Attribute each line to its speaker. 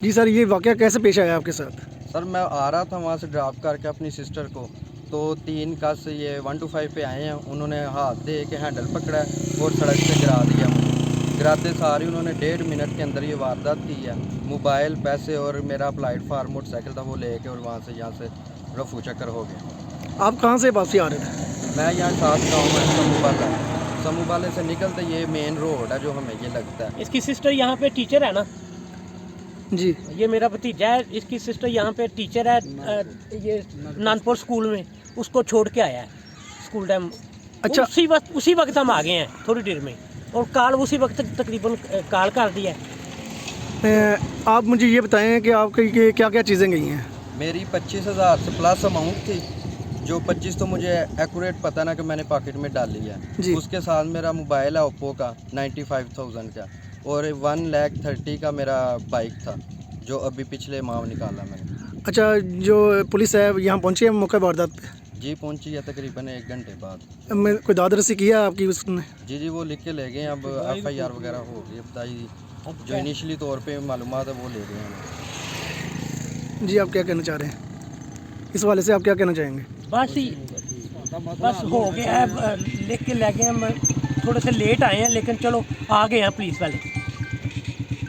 Speaker 1: जी sir, ये वाक़या कैसे पेश आया आपके साथ?
Speaker 2: सर मैं आ रहा था वहाँ से ड्रॉप करके अपनी सिस्टर को, तो 3 कस ये 125 पे आए हैं। उन्होंने हाथ दे के हैंडल पकड़ा है और सड़क पे गिरा दिया मुझे। गिराते सार ही उन्होंने 1.5 मिनट के अंदर ये वारदात की है। मोबाइल, पैसे और मेरा प्लेटफार्म मोटरसाइकिल था वो लेके और वहाँ से यहाँ से रफू चक्कर हो गया।
Speaker 1: आप कहाँ से वापसी आ रहे थे?
Speaker 2: मैं यहाँ साथ गाँव में समूबाला, समूबाले से निकलते ये मेन रोड है जो हमें ये लगता है।
Speaker 3: इसकी सिस्टर यहाँ पे टीचर है ना,
Speaker 1: जी।
Speaker 3: ये मेरा भतीजा है, इसकी सिस्टर यहाँ पे टीचर है ये नानपुर स्कूल में, उसको छोड़ के आया है स्कूल टाइम।
Speaker 1: अच्छा।
Speaker 3: उसी वक्त हम आ गए हैं थोड़ी देर में, और कॉल उसी वक्त तकरीबन कॉल कर दिया है।
Speaker 1: आप मुझे ये बताएं कि आपकी ये क्या-क्या चीज़ें गई हैं?
Speaker 2: मेरी 25,000 से प्लस अमाउंट थी, जो 25 तो मुझे एक्यूरेट पता ना कि मैंने पॉकेट में डाली है।
Speaker 1: जी।
Speaker 2: उसके साथ मेरा मोबाइल है ओप्पो का 95,000 का, और 1,30,000 का मेरा बाइक था जो अभी पिछले माह निकाला मैंने।
Speaker 1: अच्छा, जो पुलिस है यहाँ पहुँची है मौके वारदात पे?
Speaker 2: जी पहुंची है तकरीबन 1 घंटे बाद।
Speaker 1: कोई दाद रसी किया आपकी उसने?
Speaker 2: जी वो लिख के ले गए हैं। अब FIR वगैरह हो गई, बताइए जो इनिशली तौर पे मालूमात है वो ले गए हैं।
Speaker 1: जी, आप क्या कहना चाह रहे हैं इस हवाले से? आप क्या कहना चाहेंगे?
Speaker 3: बस हो गया है, लिख के ले गए हम। थोड़े से लेट आए हैं लेकिन चलो आ गए हैं पुलिस वाले।